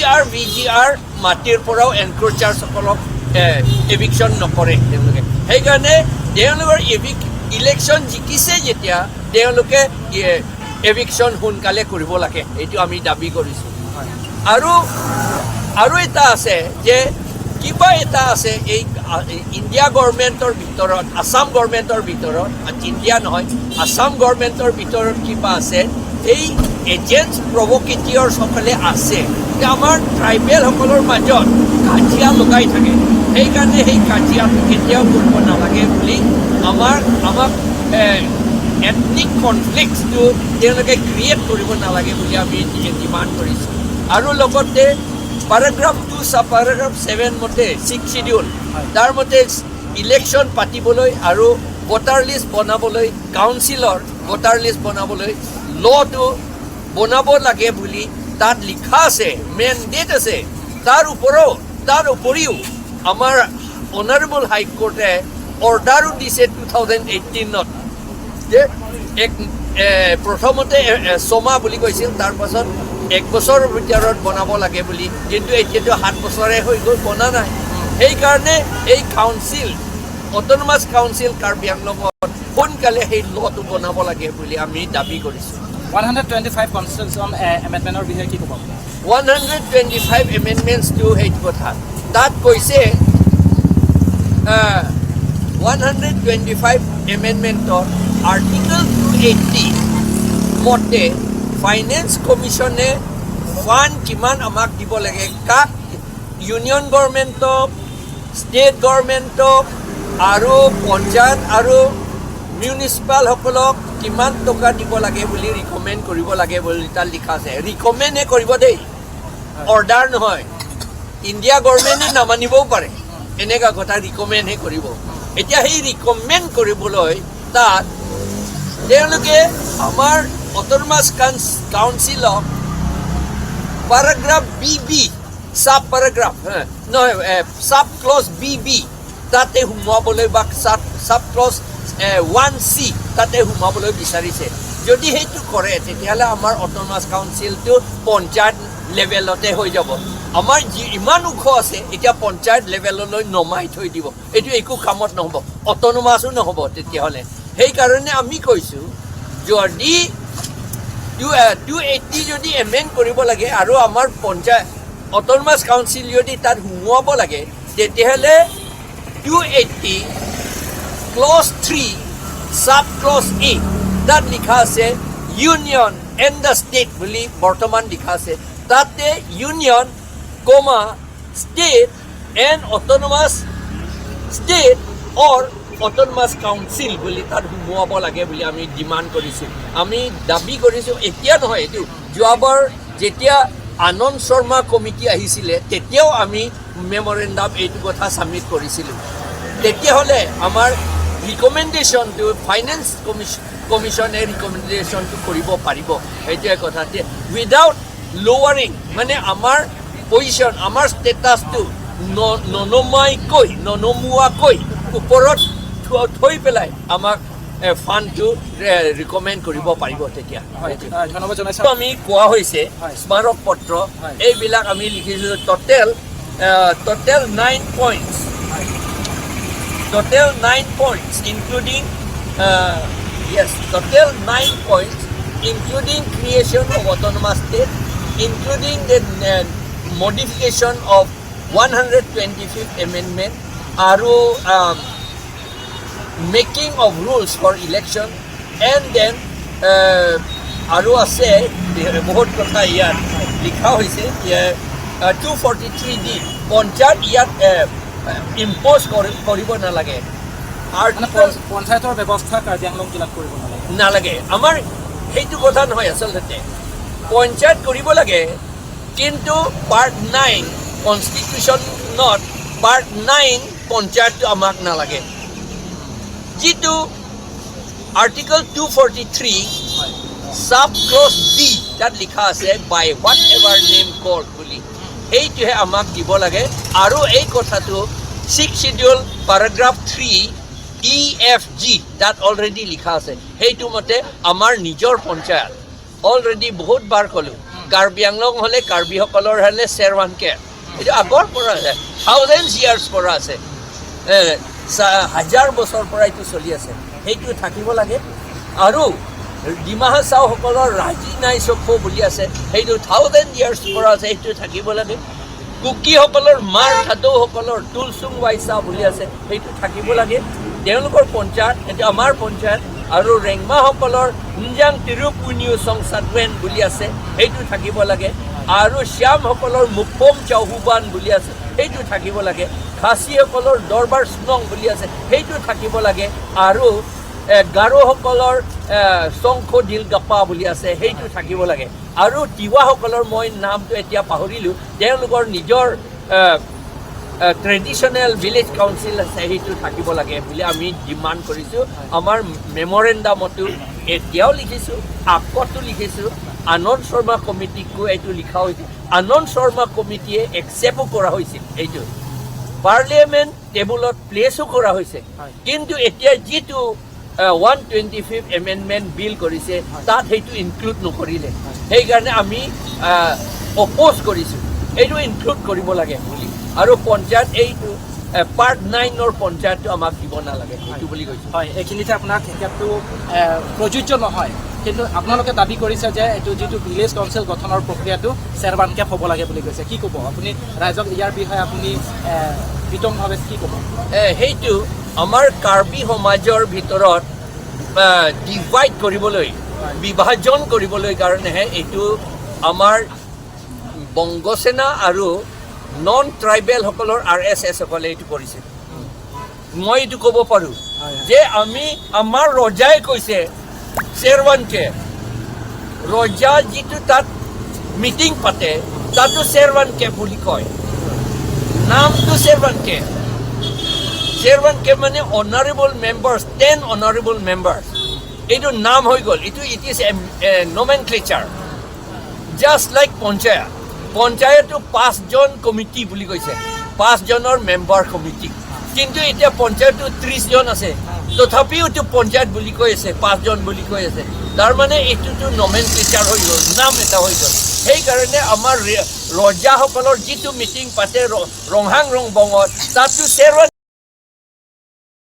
EGR VGR মাটিৰ পৰাও এনক্ৰোচাৰসকলক eviction নকৰে তেওঁলোকে সেইকাৰণে তেওঁলোকৰ ইলেকশ্যন জিকিছে যেতিয়া তেওঁলোকে এভিকশ্যন সোনকালে কৰিব লাগে এইটো আমি দাবী কৰিছোঁ আৰু এটা আছে যে কিবা এটা আছে এই ইণ্ডিয়া গভৰ্ণমেণ্টৰ ভিতৰত আছাম গভৰ্ণমেণ্টৰ ভিতৰত ইণ্ডিয়া নহয় আছাম গভৰ্ণমেণ্টৰ ভিতৰত কিবা আছে এই এজেণ্টছ প্ৰভোকেটিয়ৰসকলে আছে যে আমাৰ ট্ৰাইবেলসকলৰ মাজত কাজিয়া লগাই থাকে সেইকাৰণে সেই কাজিয়াটো কেতিয়াও কৰিব নালাগে বুলি আমাক এথনিক কনফ্লিক্টছটো তেওঁলোকে ক্ৰিয়েট কৰিব নালাগে বুলি আমি ডিমাণ্ড কৰিছোঁ আৰু লগতে paragraph 2 sub paragraph 7 মতে 6 শিডিউল তাৰ মতে ইলেকশ্যন পাতিবলৈ আৰু ভোটাৰ লিষ্ট বনাবলৈ কাউন্সিলৰ ভোটাৰ লিষ্ট বনাবলৈ লটো বনাব লাগে বুলি তাত লিখা আছে মেণ্ডেট আছে তাৰ উপৰিও আমাৰ অনাৰেবল হাইকোৰ্টে অৰ্ডাৰো দিছে 2018ত যে প্ৰথমতে ছমাহ বুলি কৈছিল তাৰ পাছত 1 বছৰৰ ভিতৰত বনাব লাগে বুলি কিন্তু এতিয়াতো 7 বছৰে হৈ গ'ল বনা নাই সেইকাৰণে এই কাউন্সিল অট'নমাছ কাউন্সিল কাৰ্বি আংলঙত সোনকালে সেই লটো বনাব লাগে বুলি আমি দাবী কৰিছোঁ 125 কনষ্টিটিউশ্যন এমেণ্ডমেণ্টৰ বিষয়ে কি ক'ব 125 এমেণ্ডমেণ্টছটো সেইটো কথা তাত কৈছে 125 এমেণ্ডমেণ্টৰ আৰ্টিকল 280 মতে ফাইনেন্স কমিশ্যনে ফাণ্ড কিমান আমাক দিব লাগে কাক ইউনিয়ন গভৰ্ণমেণ্টক ষ্টেট গভৰ্ণমেণ্টক আৰু পঞ্চায়ত আৰু মিউনিচিপালসকলক কিমান টকা দিব লাগে বুলি ৰিকমেণ্ড কৰিব লাগে বুলি তাত লিখা আছে ৰিকমেণ্ডহে কৰিব দেই অৰ্ডাৰ নহয় ইণ্ডিয়া গভৰ্ণমেণ্টে নামানিবও পাৰে এনেকুৱা কথা ৰিকমেণ্ডহে কৰিব এতিয়া সেই ৰিকমেণ্ড কৰিবলৈ তাত তেওঁলোকে আমাৰ autonomous কাউন্সিলক paragraph BB sub paragraph নহয় sub clause BB তাতে সোমাবলৈ বা sub clause 1C তাতে সোমাবলৈ বিচাৰিছে যদি সেইটো কৰে তেতিয়াহ'লে আমাৰ অট'নমাছ কাউন্সিলটো পঞ্চায়ত লেভেলতে হৈ যাব আমাৰ ইমান ওখ আছে এতিয়া পঞ্চায়ত লেভেললৈ নমাই থৈ দিব এইটো একো কামত নহ'ব অট'নমাছো নহ'ব তেতিয়াহ'লে সেইকাৰণে আমি কৈছোঁ যদি 280 যদি এমেণ্ড কৰিব লাগে আৰু আমাৰ পঞ্চায়ত অট'নমাছ কাউন্সিল যদি তাত সোমোৱাব লাগে তেতিয়াহ'লে 280 ক্লজ 3 সাব ক্লজ 8 তাত লিখা আছে ইউনিয়ন এণ্ড দ্য ষ্টেট বুলি বৰ্তমান লিখা আছে তাতে union comma state and autonomous state or autonomous council বুলি তাত সোমোৱাব লাগে বুলি আমি ডিমাণ্ড কৰিছোঁ আমি দাবী কৰিছোঁ এতিয়া নহয় এইটো যোৱাবাৰ যেতিয়া আনন্দ শৰ্মা কমিটি আহিছিলে তেতিয়াও আমি মেমৰেণ্ডাম এইটো কথা ছাবমিট কৰিছিলোঁ তেতিয়াহ'লে আমাৰ ৰিকমেণ্ডেশ্যনটো ফাইনেন্স কমিশ্যনে ৰিকমেণ্ডেশ্যনটো কৰিব পাৰিব সেইটোৱে কথা উইদাউট লৱাৰিং মানে আমাৰ পজিশ্যন আমাৰ ষ্টেটাছটো ননমোৱাকৈ ওপৰত থৈ পেলাই আমাক ফাণ্ডটো ৰিকমেণ্ড কৰিব পাৰিব তেতিয়া ধন্যবাদ জনাইছোঁ আমি কোৱা হৈছে স্মাৰক পত্ৰ এইবিলাক আমি লিখিছোঁ total 9 points total 9 points including total 9 points including creation of autonomous state including the modification of 125th amendment aru making of rules for election and then aru ase bahut kotha iyat likha hoise 243D panchayat ইয়াত impose কৰিব নালাগে পঞ্চায়তৰ ব্যৱস্থা কাৰ্বি আংলং জিলাত কৰিব নালাগে আমাৰ সেইটো কথা নহয় আচলতে পঞ্চায়ত কৰিব লাগে কিন্তু পাৰ্ট 9 কনষ্টিটিউশ্যনত পাৰ্ট 9 পঞ্চায়তটো আমাক নালাগে যিটো আৰ্টিকল 243 সাব ক্লজ ডি তাত লিখা আছে বাই হোৱাট এভাৰ নেম কৰ্ড বুলি এইটোহে আমাক দিব লাগে আৰু এই কথাটো 6 শিডিউল paragraph 3 EFG তাত অলৰেডি লিখা আছে সেইটো মতে আমাৰ নিজৰ পঞ্চায়ত অলৰেডি বহুত বাৰ ক'লোঁ কাৰ্বি আংলং হ'লে কাৰ্বিসকলৰ হ'লে শ্বেৰৱান কেম্প এইটো আগৰ পৰা আছে থাউজেণ্ড ইয়াৰ্ছ পৰা আছে হাজাৰ বছৰ পৰা এইটো চলি আছে সেইটো থাকিব লাগে আৰু ডিমা হাছাওসকলৰ ৰাজি নাই চকু বুলি আছে সেইটো থাউজেণ্ড ইয়াৰ্ছ পৰা আছে সেইটো থাকিব লাগে কুকিসকলৰ মাৰ খাদৌসকলৰ তুলচুং ৱাইচা বুলি আছে সেইটো থাকিব লাগে তেওঁলোকৰ পঞ্চায়ত এইটো আমাৰ পঞ্চায়ত আৰু ৰেংমাসকলৰ উঞ্জাং তিৰুপুনিউ সংসাদৱেন বুলি আছে সেইটো থাকিব লাগে আৰু শ্যামসকলৰ মুখম চাহুবান বুলি আছে সেইটো থাকিব লাগে খাচীসকলৰ দৰবাৰ স্নং বুলি আছে সেইটো থাকিব লাগে আৰু গাৰোসকলৰ চংখ দিল গাপা বুলি আছে সেইটো থাকিব লাগে আৰু তিৱাসকলৰ মই নামটো এতিয়া পাহৰিলোঁ তেওঁলোকৰ নিজৰ ট্ৰেডিশ্যনেল ভিলেজ কাউন্সিল আছে সেইটো থাকিব লাগে বুলি আমি ডিমাণ্ড কৰিছোঁ আমাৰ মেমৰেণ্ডামতো এতিয়াও লিখিছোঁ আগতো লিখিছোঁ আনন্দ শৰ্মা কমিটিকো এইটো লিখা হৈছিল আনন্দ শৰ্মা কমিটিয়ে একচেপ্টো কৰা হৈছিল এইটো পাৰ্লিয়ামেণ্ট টেবুলত প্লেচো কৰা হৈছে কিন্তু এতিয়া যিটো 125th এমেণ্ডমেণ্ট বিল কৰিছে তাত সেইটো ইনক্লুড নকৰিলে সেইকাৰণে আমি অপ'জ কৰিছোঁ এইটো ইনক্লুড কৰিব লাগে বুলি আৰু পঞ্চায়ত এইটো পাৰ্ট 9ৰ পঞ্চায়তটো আমাক দিব নালাগে সেইটো বুলি কৈছোঁ হয় এইখিনিতে আপোনাক এতিয়াতো প্ৰযোজ্য নহয় কিন্তু আপোনালোকে দাবী কৰিছে যে এইটো যিটো ভিলেজ কাউন্সিল গঠনৰ প্ৰক্ৰিয়াটো শ্বেৰৱান কেম্প হ'ব লাগে বুলি কৈছে কি ক'ব আপুনি ৰাইজক ইয়াৰ বিষয়ে আপুনি বিতংভাৱে কি ক'ব সেইটো আমাৰ কাৰ্বি সমাজৰ ভিতৰত ডিভাইড কৰিবলৈ বিভাজন কৰিবলৈ কাৰণেহে এইটো আমাৰ বংগসেনা আৰু নন ট্ৰাইবেলসকলৰ RSSসকলে এইটো কৰিছে মই এইটো ক'ব পাৰোঁ যে আমাৰ ৰজাই কৈছে শ্বেৰৱান কেম্প ৰজা যিটো তাত মিটিং পাতে তাতো শ্বেৰৱান কেম্প বুলি কয় নামটো শ্বেৰৱান কেম্প শ্বেৰৱান কেম্প মানে অনাৰেবল মেম্বাৰ্ছ 10 অনাৰেবল মেম্বাৰ্ছ এইটো নাম হৈ গ'ল it is nomenclature just like পঞ্চায়তো 5জন কমিটি বুলি কৈছে 5জনৰ মেম্বাৰ কমিটি কিন্তু এতিয়া পঞ্চায়তো 30জন আছে তথাপিও এইটো পঞ্চায়ত বুলি কৈ আছে 5জন বুলি কৈ আছে তাৰমানে এইটোতো নমেনক্লেচাৰ হৈ গ'ল নাম এটা হৈ গ'ল সেইকাৰণে আমাৰ ৰজাসকলৰ যিটো মিটিং পাতে ৰংহাং ৰংবঙত তাতো শ্বেৰৱান